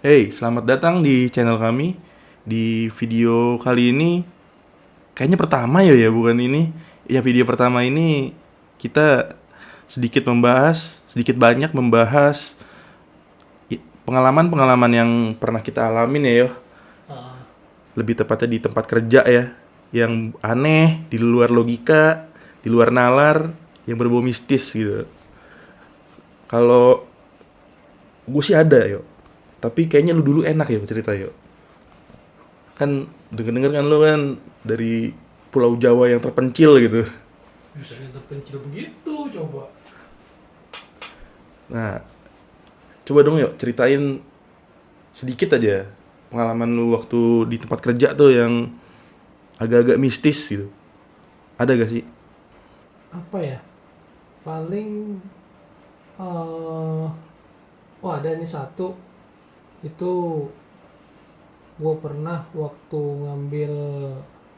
Hey, selamat datang di channel kami. Di video kali ini, kayaknya pertama ya bukan ini. Ya video pertama ini kita sedikit banyak membahas pengalaman-pengalaman yang pernah kita alamin ya yo. Ah, Lebih tepatnya di tempat kerja ya, yang aneh, di luar logika, di luar nalar, yang berbau mistis gitu. Kalau gue sih ada yo, tapi kayaknya lu dulu enak ya cerita yo. Kan denger-denger kan lu kan dari Pulau Jawa yang terpencil gitu. bisanya terpencil begitu coba. Nah, coba dong yuk ceritain sedikit aja pengalaman lu waktu di tempat kerja tuh yang agak-agak mistis gitu. Ada gak sih? Apa ya? Paling eh oh ada nih satu. Itu gue pernah waktu ngambil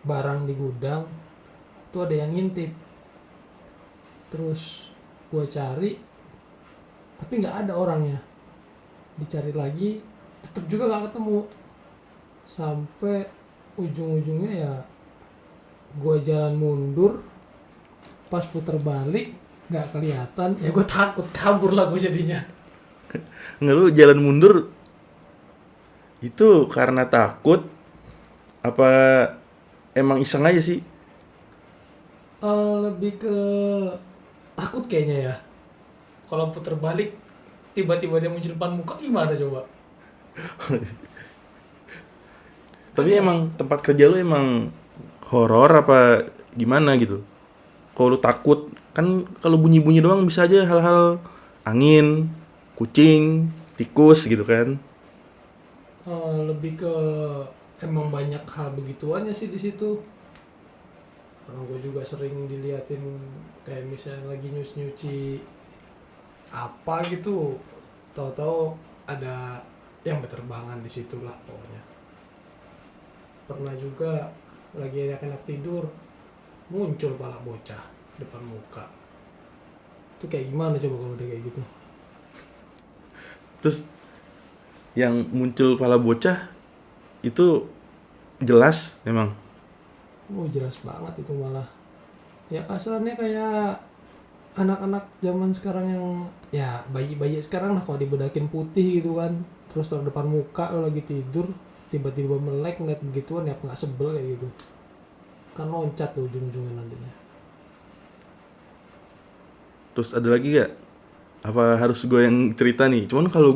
barang di gudang, itu ada yang ngintip. Terus gue cari, tapi nggak ada orangnya. Dicari lagi, tetap juga nggak ketemu. Sampai ujung-ujungnya ya gue jalan mundur, pas puter balik nggak kelihatan, ya gue takut kabur lah gue jadinya. Nggak, lu jalan mundur itu karena takut apa emang iseng aja sih? Lebih ke takut kayaknya ya. Kalau puter balik tiba-tiba dia muncul depan muka, gimana coba? Tapi Kan ya, emang tempat kerja lu emang horor apa gimana gitu? Kalau lu takut kan kalau bunyi-bunyi doang bisa aja hal-hal angin, kucing, tikus gitu kan. lebih ke emang banyak hal begituannya sih di situ. Karena gue juga sering diliatin kayak misalnya lagi nyuci apa gitu, tahu-tahu ada yang berterbangan di situ lah pokoknya. Pernah juga lagi enak-enak tidur, muncul pala bocah depan muka. Itu kayak gimana coba kalau udah kayak gitu? Terus yang muncul kepala bocah itu jelas memang. Oh jelas banget itu malah. Ya kasarnya kayak anak-anak zaman sekarang yang ya bayi-bayi sekarang lah, kalau dibedakin putih gitu kan. Terus taruh depan muka lo lagi tidur, tiba-tiba melek ngeliat begituan, ya nggak sebel kayak gitu. Kan loncat tuh ujung-ujungnya nantinya. Terus ada lagi gak? Apa harus gue yang cerita nih? Cuman kalau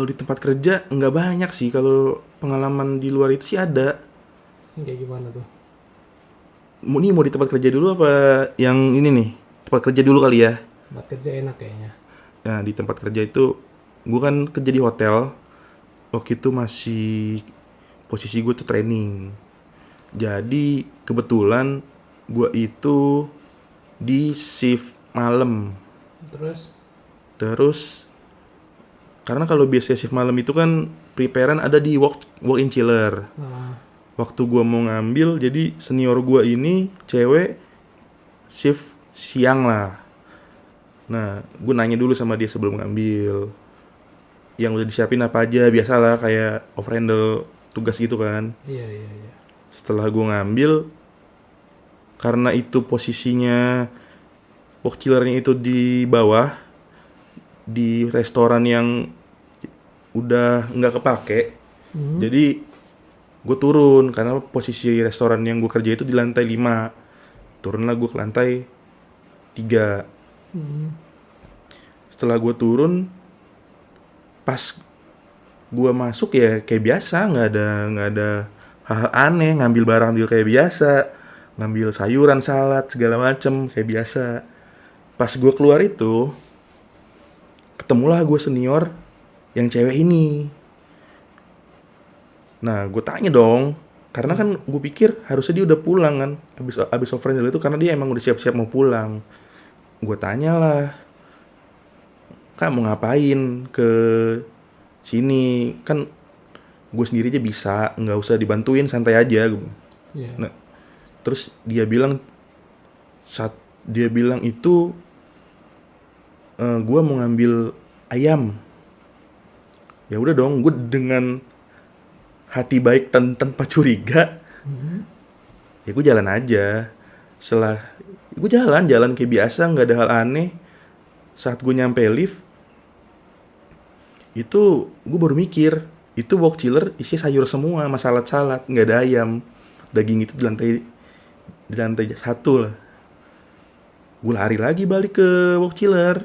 di tempat kerja nggak banyak sih. Kalau pengalaman di luar itu sih ada. Yang kayak gimana tuh? Mau di tempat kerja dulu apa yang ini nih? Tempat kerja dulu kali ya. Tempat kerja enak kayaknya. Nah, di tempat kerja itu gue kan kerja di hotel. Waktu itu masih posisi gue tuh training. Jadi kebetulan gue itu di shift malam. Terus Terus karena kalau biasanya shift malam itu kan preparean ada di walk in chiller. nah, Waktu gua mau ngambil, jadi senior gua ini cewek shift siang lah. Nah, gue nanya dulu sama dia sebelum ngambil. Yang udah disiapin apa aja, biasalah kayak overhandle tugas gitu kan. iya iya iya. Setelah gua ngambil, karena itu posisinya walk chillernya itu di bawah, di restoran yang udah nggak kepake. Hmm. Jadi gue turun karena posisi restoran yang gue kerja itu di lantai 5. Turunlah gue ke lantai 3. Hmm. Setelah gue turun, pas gue masuk ya kayak biasa, nggak ada hal-hal aneh. Ngambil barang juga kayak biasa, ngambil sayuran, salad segala macem kayak biasa. Pas gue keluar itu, ketemulah gue senior yang cewek ini. Nah, gue tanya dong, karena Hmm. kan gue pikir harusnya dia udah pulang kan, abis overhandle itu karena dia emang udah siap-siap mau pulang. Gue tanya lah, kak mau ngapain ke sini? Kan gue sendiri aja bisa, nggak usah dibantuin, santai aja. Iya. Nah, terus saat dia bilang itu gue mau ngambil ayam. Ya udah dong, gue dengan hati baik dan tanpa curiga, Mhm. ya gue jalan aja. Setelah gue jalan kayak biasa, nggak ada hal aneh. Saat gue nyampe lift, itu gue baru mikir, itu wok chiller isi sayur semua, sama salad-salad, nggak ada ayam. Daging itu di lantai satu lah. Gue lari lagi balik ke wok chiller.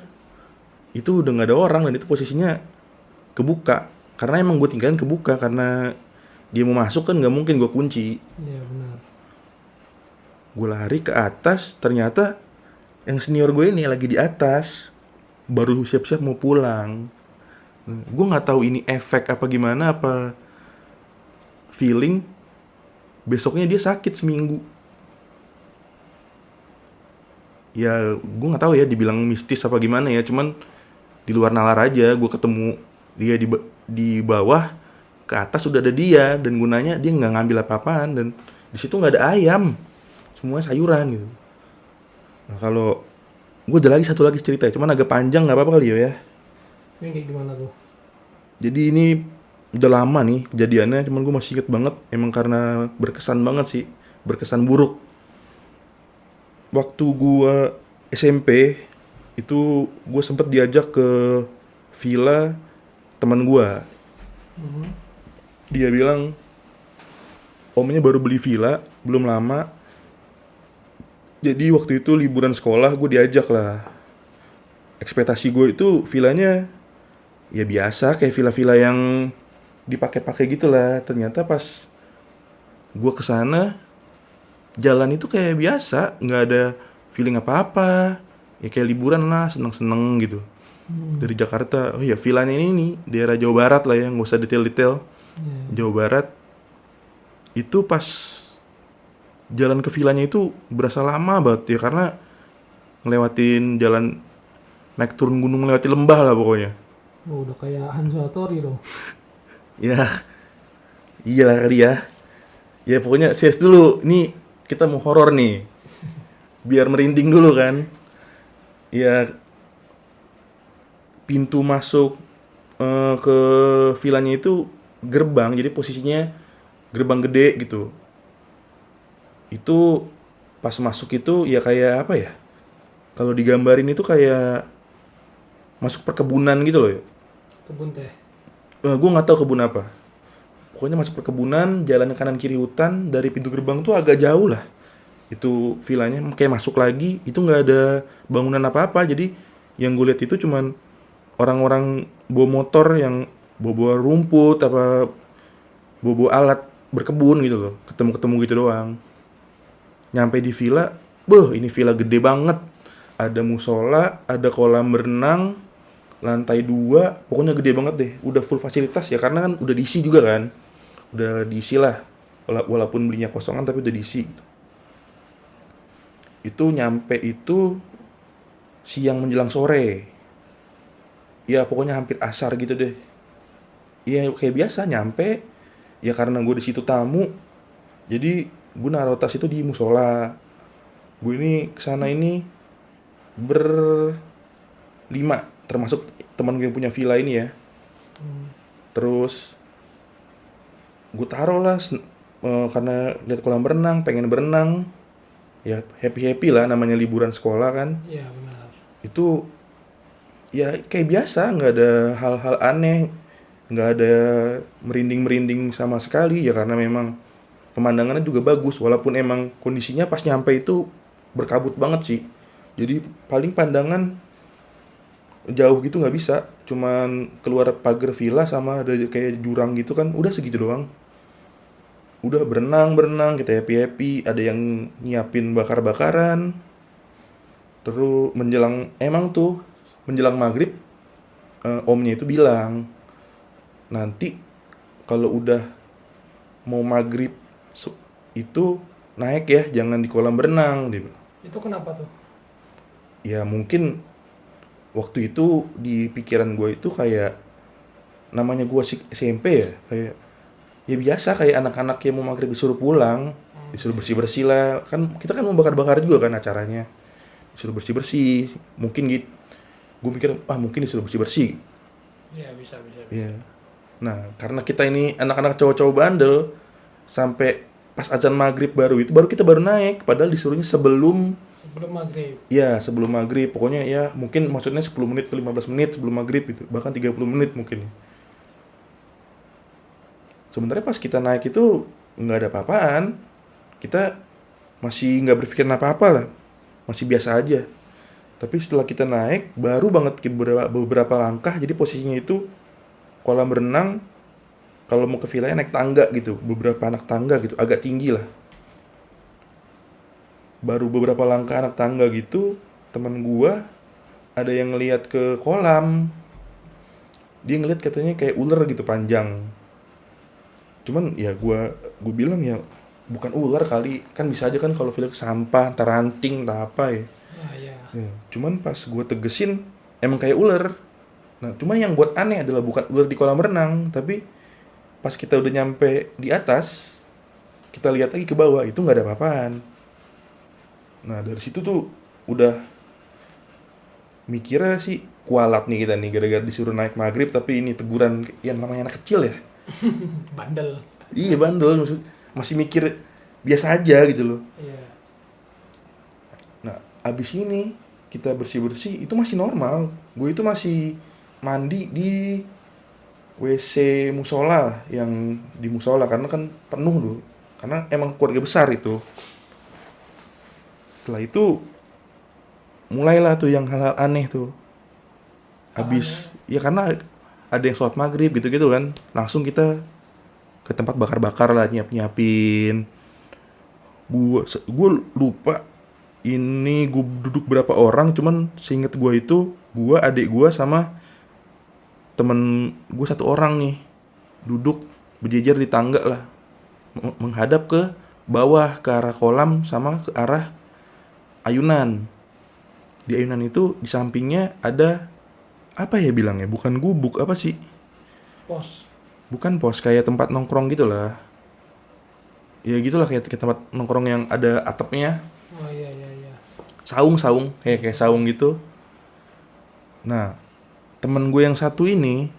Itu udah nggak ada orang dan itu posisinya kebuka. Karena emang gue tinggalin kebuka karena dia mau masuk kan nggak mungkin gue kunci. Iya benar. Gue lari ke atas, ternyata yang senior gue ini lagi di atas, baru siap-siap mau pulang. Gue nggak tahu ini efek apa gimana, apa feeling. Besoknya dia sakit seminggu. Ya gue nggak tahu ya, dibilang mistis apa gimana ya. Cuman di luar nalar aja, gue ketemu dia di bawah, ke atas udah ada dia dan gunanya dia nggak ngambil apa-apaan dan di situ nggak ada ayam, semuanya sayuran gitu. Nah kalau gue ada lagi satu lagi cerita ya, cuman agak panjang nggak apa-apa kali ya. Ini kayak gimana tuh? Jadi ini udah lama nih kejadiannya, cuman gue masih inget banget, emang karena berkesan banget sih, berkesan buruk. Waktu gue SMP itu gue sempet diajak ke villa teman gue. Mhm. Dia bilang omnya baru beli villa belum lama, jadi waktu itu liburan sekolah gue diajak lah. Ekspektasi gue itu villanya ya biasa kayak villa-villa yang dipakai-pakai gitu lah. Ternyata pas gue kesana, jalan itu kayak biasa, nggak ada feeling apa-apa. Ya kayak liburan lah, seneng-seneng gitu. Hmm. Dari Jakarta, oh ya villanya ini nih, daerah Jawa Barat lah ya, nggak usah detail-detail. Iya. Jawa Barat, itu pas jalan ke villanya itu berasa lama banget ya, karena ngelewatin jalan, naik turun gunung, melewati lembah lah pokoknya. Oh, udah kayak Hanzo Hattori dong. Ya, iyalah kali ya. Ya pokoknya serius dulu, nih kita mau horor nih. Biar merinding dulu kan. Ya pintu masuk ke villanya itu gerbang, jadi posisinya gerbang gede gitu. Itu pas masuk itu ya kayak apa ya? Kalau digambarin itu kayak masuk perkebunan gitu loh. Kebun teh. Gue nggak tahu kebun apa. Pokoknya masuk perkebunan, jalan kanan kiri hutan, dari pintu gerbang tuh agak jauh lah. Itu villanya kayak masuk lagi, itu nggak ada bangunan apa-apa. Jadi yang gue lihat itu cuman orang-orang bawa motor yang bawa rumput apa bawa alat berkebun gitu loh. Ketemu-ketemu gitu doang. Nyampe di villa, ini villa gede banget. Ada musola, ada kolam berenang, lantai 2, pokoknya gede banget deh. Udah full fasilitas ya, karena kan udah diisi juga kan. Udah diisi lah, walaupun belinya kosongan tapi udah diisi gitu. Itu nyampe itu siang menjelang sore. Ya pokoknya hampir asar gitu deh. Ya kayak biasa nyampe, ya karena gue di situ tamu, jadi gue naruh tas itu di musola. Gue ini kesana ini berlima, termasuk teman gue yang punya villa ini ya. Terus gue taruh lah karena lihat kolam berenang, pengen berenang. Ya happy lah, namanya liburan sekolah kan. Iya benar. Itu ya kayak biasa, nggak ada hal-hal aneh, nggak ada merinding sama sekali ya, karena memang pemandangannya juga bagus, walaupun emang kondisinya pas nyampe itu berkabut banget sih. Jadi paling pandangan jauh gitu nggak bisa, cuman keluar pagar villa sama ada kayak jurang gitu kan, udah segitu doang. Udah berenang kita happy, ada yang nyiapin bakar-bakaran. Terus menjelang maghrib, omnya itu bilang, nanti kalau udah mau maghrib itu naik ya, jangan di kolam berenang, dia bilang. Itu kenapa tuh? Ya mungkin waktu itu di pikiran gue itu kayak, namanya gue SMP ya, kayak ya biasa kayak anak-anak yang mau maghrib disuruh pulang, disuruh bersih-bersih lah, kan kita kan mau bakar-bakar juga kan acaranya, disuruh bersih-bersih, mungkin gitu. Gue mikir, mungkin disuruh bersih-bersih. Iya bisa. Ya Nah, karena kita ini anak-anak cowok-cowok bandel, sampai pas azan maghrib baru kita baru naik, padahal disuruhnya sebelum, sebelum maghrib. ya sebelum maghrib, pokoknya ya mungkin maksudnya 10 menit ke 15 menit sebelum maghrib itu, bahkan 30 menit mungkin. Sebenarnya pas kita naik itu nggak ada apa-apaan, kita masih nggak berpikir apa-apa lah, masih biasa aja. Tapi setelah kita naik, baru banget beberapa langkah, jadi posisinya itu kolam renang, kalau mau ke villanya naik tangga gitu, beberapa anak tangga gitu, agak tinggi lah. Baru beberapa langkah anak tangga gitu, teman gua ada yang ngelihat ke kolam. Dia ngelihat katanya kayak ular gitu panjang. Cuman ya gua bilang ya bukan ular kali, kan bisa aja kan kalau film sampah, entar ranting, entah apa ya. Ah ya. Ya, cuman pas gua tegesin emang kayak ular. Nah, cuman yang buat aneh adalah bukan ular di kolam renang, tapi pas kita udah nyampe di atas, kita lihat lagi ke bawah, itu nggak ada apa-apaan. Nah, dari situ tuh udah mikirnya sih kualat nih kita nih, gara-gara disuruh naik maghrib, tapi ini teguran yang namanya anak kecil ya. Bandel. Iya bandel, masih mikir biasa aja gitu loh. Iya. Nah, abis ini kita bersih-bersih, itu masih normal. Gue itu masih mandi di WC musola lah, yang di musola, karena kan penuh tuh. Karena emang keluarga besar itu. Setelah itu mulailah tuh yang hal-hal aneh tuh. Habis ya karena ada yang sholat maghrib gitu-gitu kan, langsung kita ke tempat bakar-bakar lah, nyiapin. Gue lupa ini gue duduk berapa orang, cuman seinget gue itu gue, adik gue sama temen gue satu orang nih duduk berjejer di tangga lah, menghadap ke bawah, ke arah kolam sama ke arah ayunan. Di ayunan itu di sampingnya ada apa ya bilangnya, bukan gubuk, apa sih, Pos. bukan pos, kayak tempat nongkrong gitu lah. Ya gitulah, kayak tempat nongkrong yang ada atapnya, Oh iya iya iya. saung kayak saung gitu. Nah, temen gue yang satu ini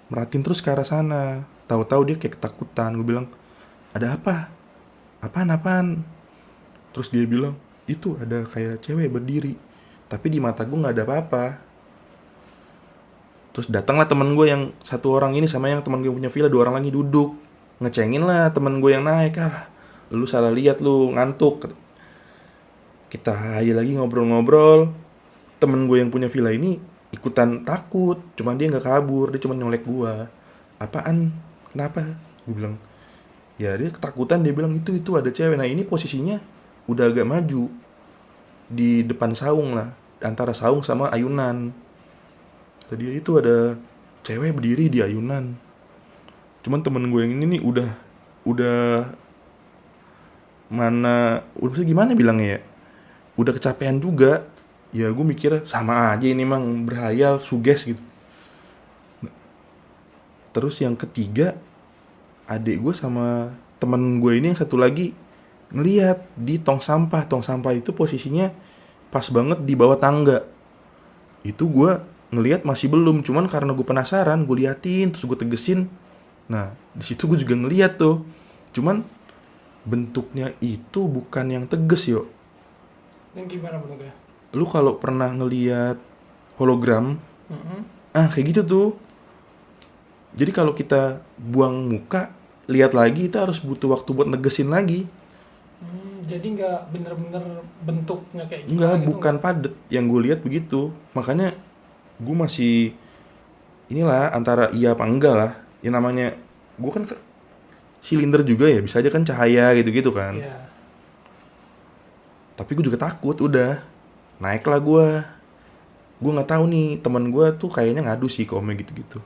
merhatiin terus ke arah sana. Tahu-tahu dia kayak ketakutan. Gue bilang, ada apa? Apaan? Terus dia bilang, itu ada kayak cewek berdiri, tapi di mata gue nggak ada apa-apa. Terus datanglah temen gue yang satu orang ini sama yang temen gue punya villa, dua orang lagi duduk, ngecengin lah temen gue yang naik. Lu salah lihat, lu ngantuk. Kita aja lagi ngobrol-ngobrol. Temen gue yang punya villa ini ikutan takut, cuman dia nggak kabur, dia cuma nyolek gue. Apaan? Kenapa? Gue bilang, ya dia ketakutan, dia bilang itu ada cewek. Nah ini posisinya udah agak maju di depan saung lah, antara saung sama ayunan. Tadi itu ada cewek berdiri di ayunan. Cuman temen gue yang ini nih udah udah gimana bilangnya ya, udah kecapean juga. Ya gue mikir sama aja ini, emang berhayal, suges gitu. Terus yang ketiga, adik gue sama temen gue ini yang satu lagi ngeliat di tong sampah itu posisinya pas banget di bawah tangga. Itu gue ngeliat masih belum, cuman karena gue penasaran, gue liatin, terus gue tegesin. Nah di situ gue juga ngeliat tuh, cuman bentuknya itu bukan yang teges yo. Yang gimana bentuknya? Lu kalau pernah ngeliat hologram, kayak gitu tuh. Jadi kalau kita buang muka, lihat lagi, kita harus butuh waktu buat negesin lagi. Jadi nggak bener-bener bentuknya kayak gitu? Enggak, bukan padet. Yang gue lihat begitu. Makanya gue masih inilah antara iya apa enggak lah. Yang namanya gue kan silinder juga ya, bisa aja kan cahaya gitu-gitu kan. Iya. Tapi gue juga takut, udah naiklah gue nggak tahu nih, teman gue tuh kayaknya ngadu sih ke omnya gitu-gitu,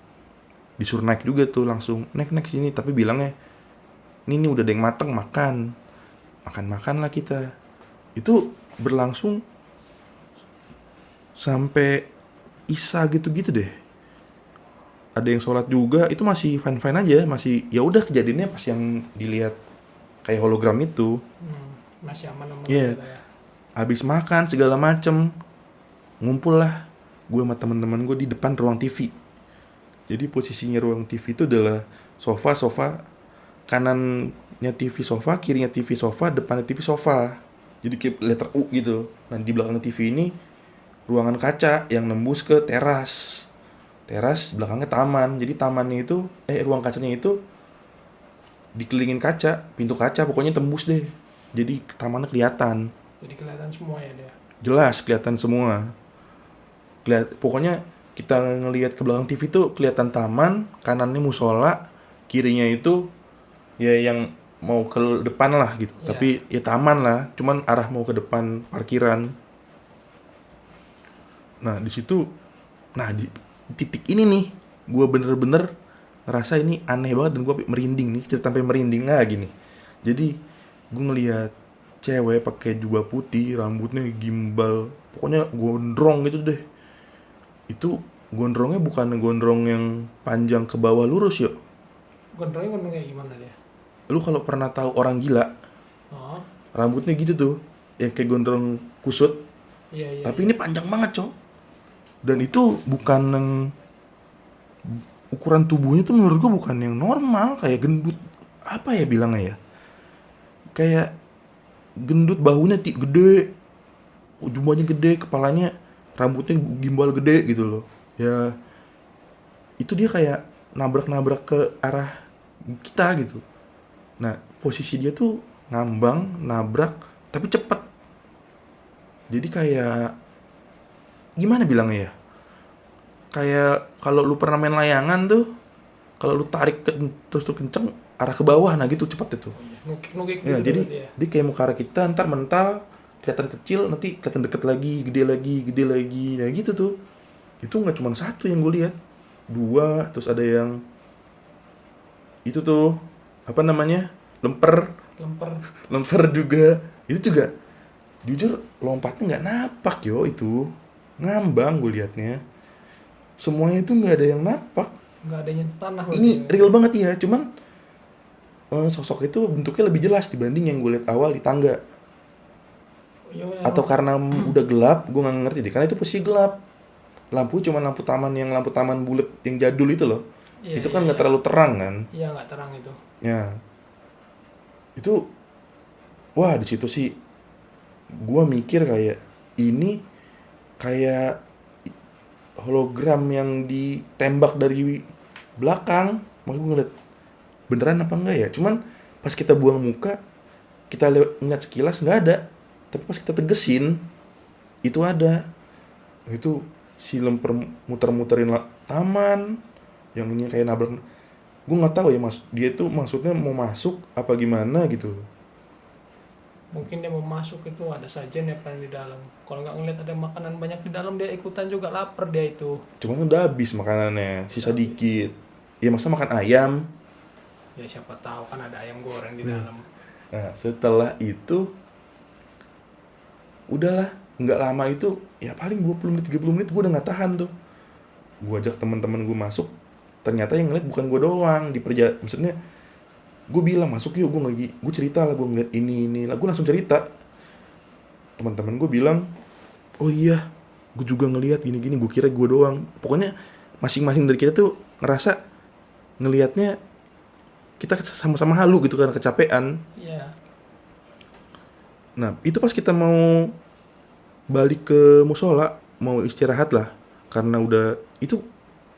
disuruh naik juga tuh, langsung naik sini, tapi bilangnya ini udah ada yang mateng, makan lah kita. Itu berlangsung sampai isya gitu deh. Ada yang sholat juga, itu masih fine aja, masih ya udah. Kejadiannya pas yang dilihat kayak hologram itu. Masih aman Iya. ya. Habis makan segala macem, ngumpul lah gue sama teman-teman gue di depan ruang TV. Jadi posisinya ruang TV itu adalah sofa, kanannya TV sofa, kirinya TV sofa, depannya TV sofa. Jadi kayak letter U gitu. Nah di belakang TV ini ruangan kaca yang nembus ke teras. Teras belakangnya taman. Jadi tamannya itu, ruang kacanya itu dikelilingin kaca, pintu kaca pokoknya tembus deh. Jadi tamannya kelihatan. Jadi kelihatan semua ya dia. Jelas kelihatan semua. Pokoknya kita ngelihat ke belakang TV tuh kelihatan taman, kanannya musola, kirinya itu ya yang mau ke depan lah gitu. Iya. Tapi ya taman lah, cuman arah mau ke depan parkiran. Nah di situ, nah di titik ini nih, gue bener-bener ngerasa ini aneh banget dan gue merinding nih, cerita sampai merinding lagi nih. Jadi gue ngelihat cewek pakai jubah putih, rambutnya gimbal, pokoknya gondrong gitu deh. Itu gondrongnya bukan gondrong yang panjang ke bawah lurus yuk. Gondrongnya kayak gimana dia? Lu kalau pernah tahu orang gila, Oh, rambutnya gitu tuh, yang kayak gondrong kusut, iya iya. tapi ini panjang banget cok. Dan itu bukan yang ukuran tubuhnya tuh menurut gua bukan yang normal, kayak gendut, apa ya bilangnya ya, kayak gendut, bahunya gede, jumlahnya gede, kepalanya, rambutnya gimbal gede gitu loh ya. Itu dia kayak nabrak-nabrak ke arah kita gitu. Nah posisi dia tuh ngambang nabrak tapi cepet. Jadi kayak gimana bilangnya ya, kayak kalau lu pernah main layangan tuh, kalau lu tarik terus tuh kenceng arah ke bawah, nah gitu cepet itu Nukik-nukik ya. gitu Jadi berarti ya. dia kayak mau ke arah kita, ntar mental kelihatan kecil, nanti kelihatan deket lagi, gede lagi, nah gitu tuh. Itu nggak cuma satu yang gue lihat, dua, terus ada yang itu tuh apa namanya, lemper Lemper. lemper juga. Itu juga jujur lompatnya nggak napak yo, itu ngambang gue liatnya. Semuanya itu nggak ada yang napak. Nggak ada yang tanah berarti Ini ya. real banget ya, cuman sosok itu bentuknya lebih jelas dibanding yang gue lihat awal di tangga. Iya, Atau emang. karena udah gelap, gue nggak ngerti deh, karena itu posisi gelap. Lampu cuma lampu taman bulat yang jadul itu loh. Iya, Itu kan iya, nggak iya. terlalu terang kan. Iya, nggak terang itu. Ya itu, wah di situ sih gue mikir kayak ini kayak hologram yang ditembak dari belakang. Makanya gue ngeliat beneran apa enggak ya. Cuman pas kita buang muka, kita ngeliat sekilas nggak ada, tapi pas kita tegesin itu ada. Itu si lemper muter-muterin taman, yang ini kayak nabrak. Gue nggak tahu ya mas, dia itu maksudnya mau masuk apa gimana gitu. Mungkin dia mau masuk itu ada sajian ya plan di dalam. Kalau nggak ngeliat ada makanan banyak di dalam, dia ikutan juga lapar dia itu. Cuman udah habis makanannya, sisa dikit. Ya masa makan ayam. Ya siapa tahu kan ada ayam goreng di dalam. Nah setelah itu udahlah, nggak lama itu ya paling 20 menit 30 menit gue udah nggak tahan tuh. Gue ajak teman-teman gue masuk, ternyata yang ngeliat bukan gue doang. Maksudnya gue bilang masuk yuk, gue cerita lah, gue ngeliat ini lah, gue langsung cerita. Teman-teman gue bilang, oh iya gue juga ngeliat gini-gini, gue kira gue doang. Pokoknya masing-masing dari kita tuh ngerasa ngelihatnya kita sama-sama halu gitu karena kecapean. Iya. Nah itu pas kita mau balik ke musola, mau istirahat lah, karena udah itu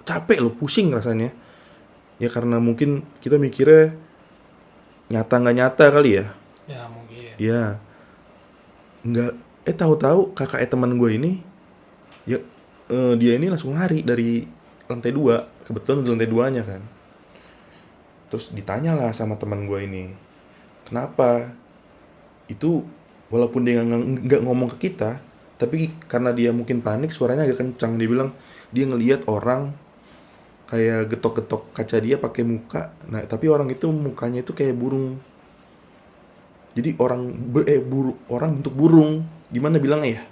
capek loh, pusing rasanya ya, karena mungkin kita mikirnya nyata nggak nyata kali ya. Ya mungkin. Ya nggak, tahu-tahu kakak teman gue ini ya, dia ini langsung lari dari lantai 2, kebetulan di lantai 2-nya kan. Terus ditanya lah sama teman gue ini, kenapa itu, walaupun dia nggak ngomong ke kita, tapi karena dia mungkin panik suaranya agak kencang. Dia bilang dia ngelihat orang kayak getok-getok kaca dia pakai muka. Nah tapi orang itu mukanya itu kayak burung. Jadi orang orang bentuk burung, gimana bilangnya ya,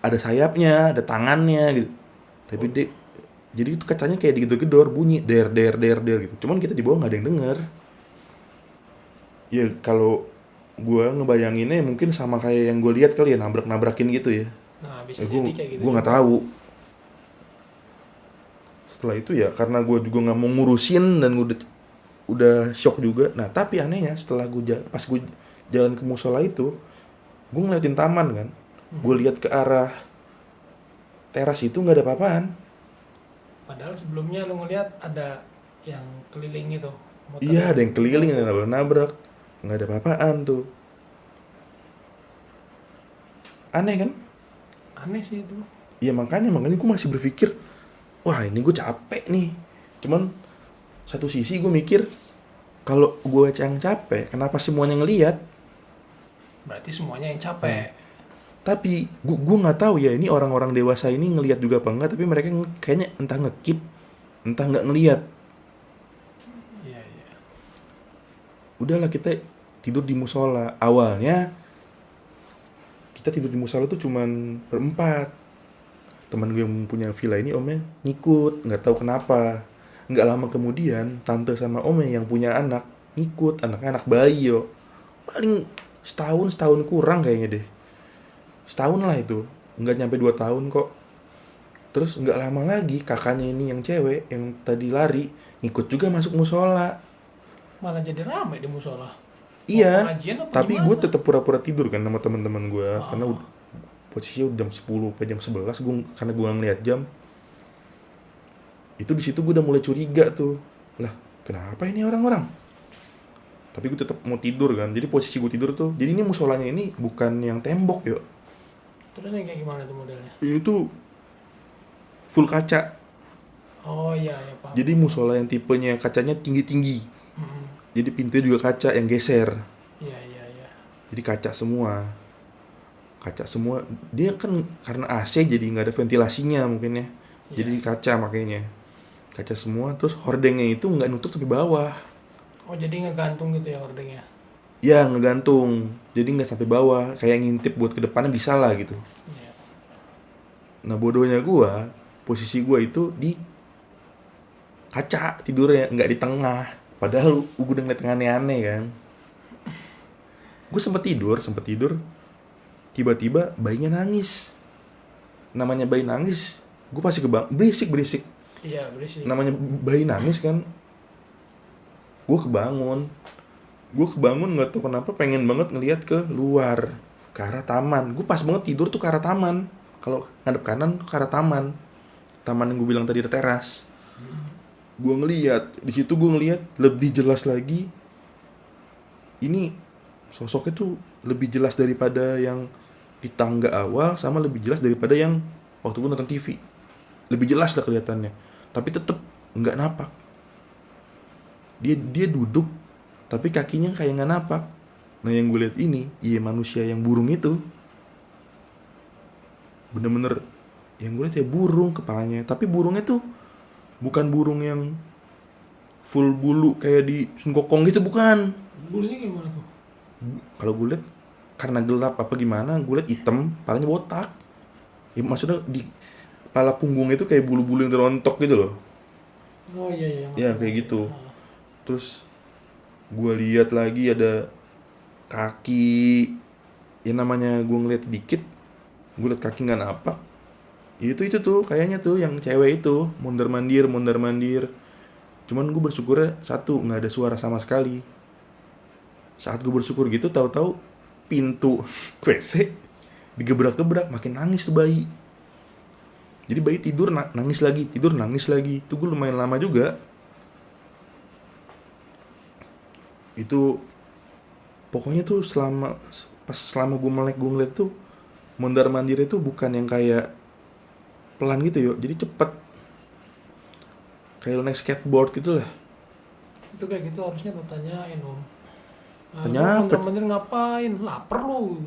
ada sayapnya, ada tangannya gitu. Tapi dia, jadi itu kacanya kayak digedor-gedor, bunyi der der der der gitu. Cuman kita di bawah nggak ada yang denger. Ya kalau gue ngebayanginnya mungkin sama kayak yang gue lihat kali ya, nabrak-nabrakin gitu ya. Nah bisa Gue jadi kayak gitu nggak juga. tahu. setelah itu ya karena gue juga nggak mau ngurusin dan gue udah shock juga. Nah tapi anehnya setelah pas gue jalan ke musola itu, gue ngeliatin taman kan, gue lihat ke arah teras itu nggak ada apa-apaan. Padahal sebelumnya lu ngeliat ada yang keliling itu. Motor Iya ada yang keliling, ada yang nabrak, nggak ada apa-apaan tuh. Aneh kan? Aneh sih itu. Iya makanya gue masih berpikir, wah ini gue capek nih. Cuman satu sisi gue mikir, kalau gue yang capek, kenapa semuanya ngelihat? Berarti semuanya yang capek. Tapi gue nggak tahu ya ini orang-orang dewasa ini ngelihat juga apa enggak. Tapi mereka kayaknya entah ngekip, entah nggak ngelihat. Iya, iya. Udahlah kita tidur di musola. Awalnya kita tidur di musola tuh cuman berempat. Teman gue yang punya villa ini omnya ngikut, nggak tahu kenapa. Nggak lama kemudian tante sama omnya yang punya anak ngikut, anaknya anak bayi yo. Paling setahun kurang kayaknya deh. Setahun lah itu, nggak nyampe 2 tahun kok. Terus nggak lama lagi kakaknya ini yang cewek yang tadi lari ngikut juga masuk musola. Malah jadi rame di musola. Iya, Pengajian apa tapi gimana? gue tetap pura-pura tidur kan sama teman-teman gue karena Oh. posisinya udah jam 10 sampai jam 11 gue karena gue ngeliat jam. Itu di situ gue udah mulai curiga tuh. Lah, kenapa ini orang-orang? Tapi gue tetap mau tidur kan. Jadi posisi gue tidur tuh. Jadi ini musolanya ini bukan yang tembok yo. Terus yang kayak gimana tuh modelnya? Ini tuh full kaca. Oh iya, ya paham. Jadi musola yang tipenya kacanya tinggi-tinggi. Mm-mm. Jadi pintunya juga kaca yang geser. Iya, iya, iya. Jadi kaca semua. Kaca semua. Dia kan karena AC jadi nggak ada ventilasinya mungkin ya. Jadi Iya. kaca makanya. Kaca semua. Terus hordengnya itu nggak nutup tapi bawah. Oh jadi ngegantung gitu ya hordengnya? Ya ngegantung. Jadi nggak sampai bawah. Kayak ngintip buat ke depannya bisa lah gitu. Iya. Nah bodohnya gua, posisi gua itu di kaca tidurnya, nggak di tengah. Padahal gua udah ngeliat yang aneh-aneh kan. Gue sempet tidur, tiba-tiba bayinya nangis. Namanya bayi nangis, gue pasti berisik. Iya berisik. Namanya bayi nangis kan, gue kebangun nggak tahu kenapa pengen banget ngelihat ke luar, ke arah taman. Gue pas banget tidur tuh ke arah taman. Kalau ngadep kanan tuh ke arah taman yang gue bilang tadi ada teras. Gue ngelihat di situ, gue ngelihat lebih jelas lagi. Ini sosoknya tuh lebih jelas daripada yang di tangga awal, sama lebih jelas daripada yang waktu gue nonton TV. Lebih jelas lah kelihatannya. Tapi tetep nggak napak. Dia duduk, tapi kakinya kayak nggak napak. Nah yang gue lihat ini, iya manusia yang burung itu. Bener-bener yang gue lihat ya burung kepalanya. Tapi burungnya tuh bukan burung yang full bulu kayak di Sun Gokong gitu, bukan. Bulunya gimana tuh? Kalau gue lihat karena gelap apa gimana, gue lihat hitam, palanya botak. Ya maksudnya di kepala punggungnya itu kayak bulu-bulu yang terontok gitu loh. Oh iya, iya. Ya ngerti, kayak ngerti. gitu. Ah. Terus gue lihat lagi ada kaki. Ya namanya gue ngeliat dikit, gue liat kaki nggak napak. Ya itu tuh kayaknya tuh yang cewek itu mondar mandir. Cuman gue bersyukurnya satu, nggak ada suara sama sekali. Saat gue bersyukur gitu, tahu-tahu pintu WC digebrak-gebrak, makin nangis tuh bayi. Jadi bayi tidur nangis lagi. Itu gue lumayan lama juga. Itu pokoknya tuh selama gue gue ngeliat tuh mondar mandir itu bukan yang kayak pelan gitu yo, jadi cepet kayak lo naik skateboard gitu lah. Itu kayak gitu harusnya lo tanyain om. Tanya apa? Bener-bener ngapain? Laper lu.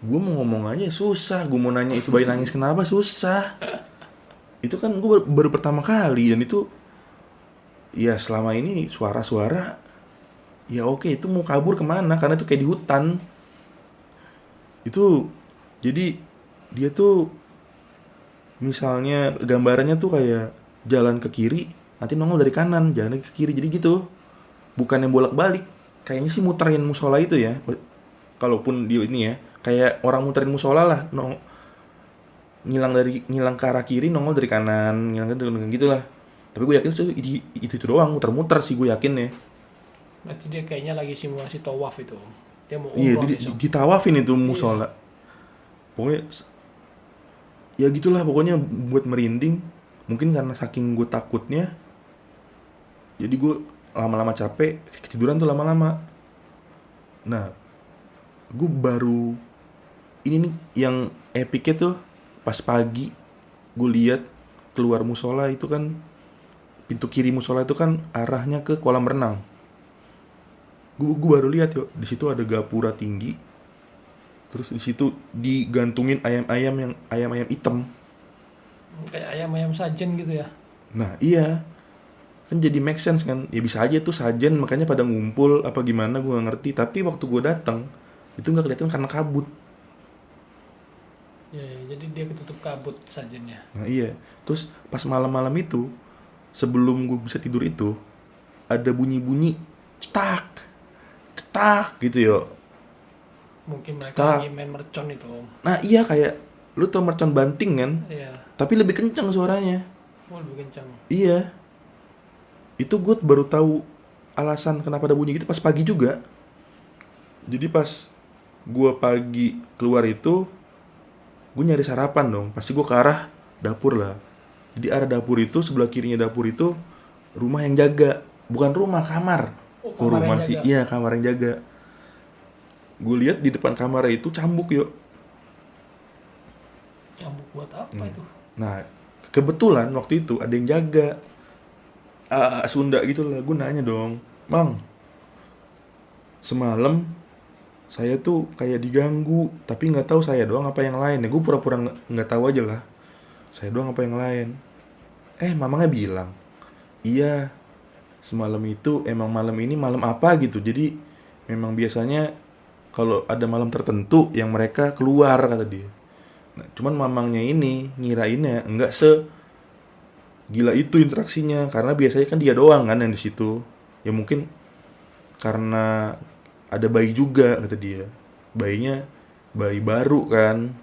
Gue mau ngomong aja susah, gue mau nanya itu bayi nangis kenapa susah. Itu kan gue baru pertama kali, dan itu ya selama ini suara-suara ya oke, itu mau kabur kemana karena itu kayak di hutan. Itu jadi dia tuh misalnya gambarannya tuh kayak jalan ke kiri, nanti nongol dari kanan, jalan ke kiri, jadi gitu. Bukan yang bolak-balik. Kayaknya sih muterin musola itu ya. Kalaupun dia ini ya, kayak orang muterin musola lah, ngilang ke arah kiri, nongol dari kanan, ngilang gitu lah. Tapi gue yakin itu doang, muter-muter sih gue yakin ya. Berarti dia kayaknya lagi simulasi tawaf itu. Dia mau Iya, umroh jadi besok. ditawafin itu Iya. musola. Pokoknya ya gitulah, pokoknya buat merinding. Mungkin karena saking gue takutnya, jadi gue lama-lama capek, ketiduran tuh lama-lama. Nah, gue baru ini nih yang epicnya tuh pas pagi gue lihat keluar musola itu kan, pintu kiri musola itu kan arahnya ke kolam renang. Gue baru lihat yuk, di situ ada gapura tinggi. Terus di situ digantungin ayam-ayam yang ayam-ayam hitam. Kayak ayam-ayam sajen gitu ya. Nah, iya. Kan jadi make sense kan. Ya bisa aja tuh sajen makanya pada ngumpul apa gimana gue gak ngerti. Tapi waktu gue datang itu nggak kelihatan karena kabut. Ya, jadi dia ketutup kabut sajennya. Nah iya. Terus pas malam-malam itu, sebelum gue bisa tidur itu, ada bunyi-bunyi cetak, cetak gitu yo. Mungkin mereka Cetak. lagi main mercon itu, Om. Nah iya, kayak lu tau mercon banting kan? Iya. Tapi lebih kencang suaranya. Oh, lebih kencang. Iya. Itu gue baru tahu alasan kenapa ada bunyi gitu pas pagi juga. Jadi pas gue pagi keluar itu, gue nyari sarapan dong. Pasti gue ke arah dapur lah. Jadi arah dapur itu, sebelah kirinya dapur itu rumah yang jaga. Bukan rumah, kamar. Oh, Kok kamar rumah yang sih? jaga. Iya, kamar yang jaga. Gue lihat di depan kamar itu cambuk yuk. Cambuk buat apa itu? Nah, kebetulan waktu itu ada yang jaga. Sunda gitu lah. Gue nanya dong, Mang, semalam saya tuh kayak diganggu, tapi nggak tahu saya doang apa yang lain. Ya gue pura-pura nggak tahu aja lah. Saya doang apa yang lain. Mamangnya bilang, iya, semalam itu emang malam ini malam apa gitu. Jadi memang biasanya kalau ada malam tertentu yang mereka keluar, kata dia. Nah, cuman mamangnya ini ngirainnya enggak gila itu interaksinya, karena biasanya kan dia doang kan yang di situ. Ya mungkin karena ada bayi juga, kata dia. Bayinya bayi baru kan.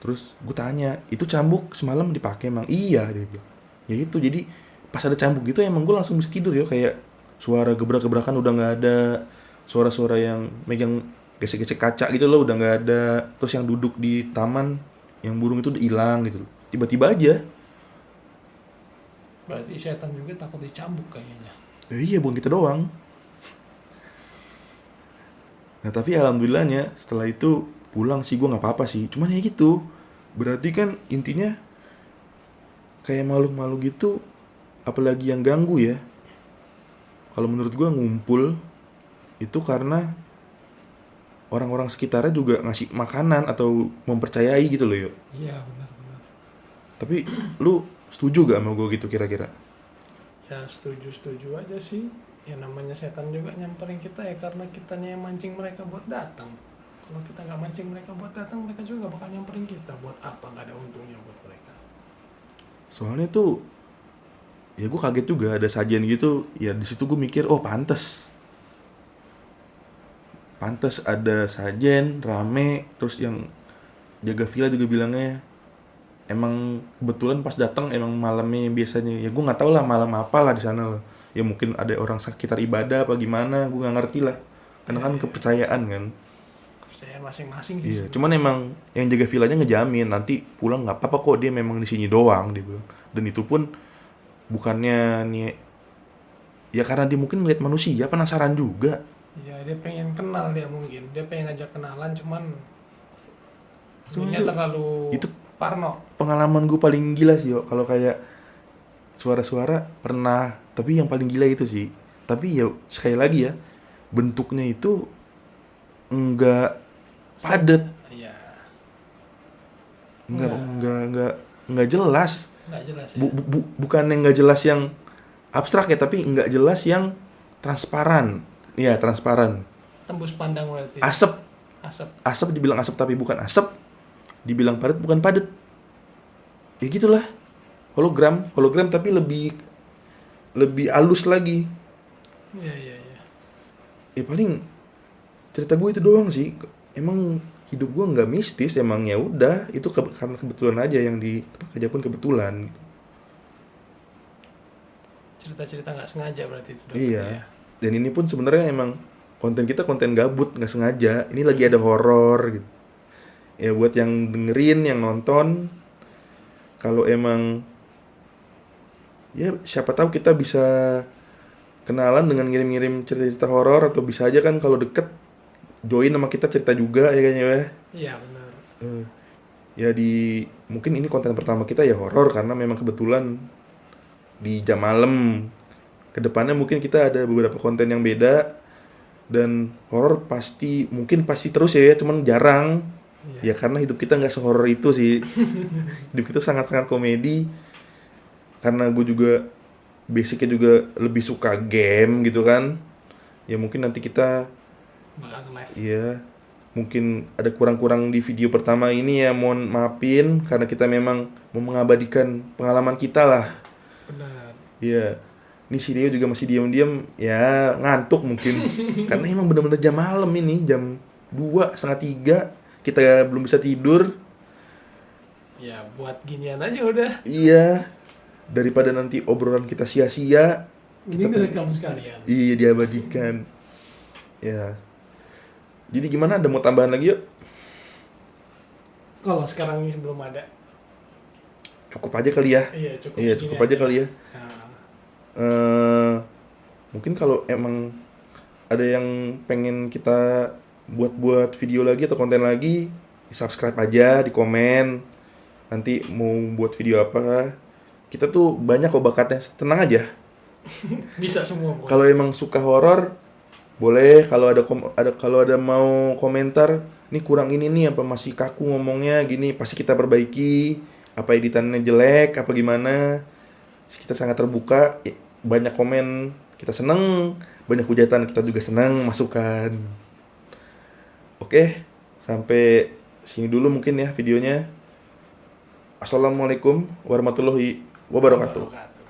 Terus gue tanya, itu cambuk semalam dipakai emang? Iya, dia bilang. Ya itu, jadi pas ada cambuk gitu emang gue langsung bisa tidur ya. Kayak suara gebrak-gebrakan udah nggak ada, suara-suara yang megang gesek-gesek kaca gitu loh udah nggak ada. Terus yang duduk di taman yang burung itu udah hilang gitu. Tiba-tiba aja. Berarti setan juga takut dicambuk kayaknya. Ya iya, bukan kita doang. Nah tapi alhamdulillahnya setelah itu pulang sih gue nggak apa-apa sih. Cuman ya gitu. Berarti kan intinya kayak makhluk-makhluk gitu, apalagi yang ganggu ya. Kalau menurut gue ngumpul itu karena orang-orang sekitarnya juga ngasih makanan atau mempercayai gitu loh yuk. Iya, benar-benar. Tapi lu setuju gak sama gue gitu kira-kira? Ya, setuju aja sih. Ya namanya setan juga nyamperin kita ya karena kitanya yang mancing mereka buat datang. Kalau kita nggak mancing mereka buat datang, mereka juga nggak bakal nyamperin kita. Buat apa? Nggak ada untungnya buat mereka. Soalnya tuh ya gue kaget juga ada sajian gitu. Ya di situ gue mikir, oh pantes ada sajen rame. Terus yang jaga villa juga bilangnya emang kebetulan pas datang emang malamnya biasanya. Ya gue nggak tahu lah malam apa lah di sana lah. Ya mungkin ada orang sekitar ibadah apa gimana, gue nggak ngerti lah. Karena kan kepercayaan kan. Kepercayaan masing-masing sih. Iya, sebenarnya. cuman emang yang jaga villanya ngejamin nanti pulang nggak apa-apa kok, dia memang di sini doang dia bilang. Dan itu pun bukannya nih, ya karena dia mungkin ngeliat manusia penasaran juga. Ya dia pengen kenal, dia mungkin dia pengen ngajak kenalan, cuman Cuman dia itu- terlalu itu parno. Pengalaman gue paling gila sih yo, kalau kayak suara-suara pernah, tapi yang paling gila itu sih. Tapi ya sekali lagi ya, bentuknya itu enggak padet, Iya, enggak jelas. nggak jelas ya. Bukan yang nggak jelas yang abstrak ya, tapi nggak jelas yang transparan. Iya, transparan. Tembus pandang berarti. Asap, Asap. dibilang asap tapi bukan asap. Dibilang padat bukan padat. Ya gitulah. Hologram tapi lebih halus lagi. Iya. Ya paling cerita gue itu doang sih. Emang hidup gue nggak mistis, emang ya udah itu karena kebetulan aja yang di tempat kerja pun kebetulan. cerita-cerita nggak sengaja berarti itu dapetnya Iya. ya. Dan ini pun sebenarnya emang konten kita konten gabut, nggak sengaja. Ini lagi ada horor gitu. Ya buat yang dengerin, yang nonton, kalau emang ya siapa tahu kita bisa kenalan dengan ngirim-ngirim cerita horor, atau bisa aja kan kalau deket join sama kita cerita juga ya kayaknya ya. Iya benar. Eh, Ya di mungkin ini konten pertama kita ya horor karena memang kebetulan di jam malam. Kedepannya mungkin kita ada beberapa konten yang beda, dan horor pasti terus ya, cuman jarang. Iya. Ya karena hidup kita nggak sehoror itu sih. Hidup kita sangat-sangat komedi. Karena gue juga basicnya juga lebih suka game gitu kan. Ya mungkin nanti kita, Bakal live. ya mungkin ada kurang-kurang di video pertama ini ya, mohon maafin karena kita memang mau mengabadikan pengalaman kita lah. Benar. Ya, ini si Rio juga masih diam-diam ya, ngantuk mungkin. Karena emang bener-bener jam malam ini, jam 2, setengah 3, kita belum bisa tidur. Ya buat ginian aja udah. Iya, daripada nanti obrolan kita sia-sia, Ini direkam sekalian. iya diabadikan. Ya. Jadi gimana, ada mau tambahan lagi yuk? Kalau sekarang ini belum ada. Cukup aja kali ya. Iya cukup. Iya, segini cukup aja kali ya. Nah, Mungkin kalau emang ada yang pengen kita buat video lagi atau konten lagi, di subscribe aja, di komen. Nanti mau buat video apa, kita tuh banyak kok bakatnya, tenang aja. bisa semua pokoknya. Kalau emang suka horor, boleh. Kalau ada mau komentar, nih kurang ini nih, apa masih kaku ngomongnya gini, pasti kita perbaiki. Apa editannya jelek, apa gimana, kita sangat terbuka. Banyak komen kita seneng, banyak hujatan kita juga seneng, masukan. Oke, sampai sini dulu mungkin ya videonya. Assalamualaikum warahmatullahi wabarakatuh. Wabarakatuh.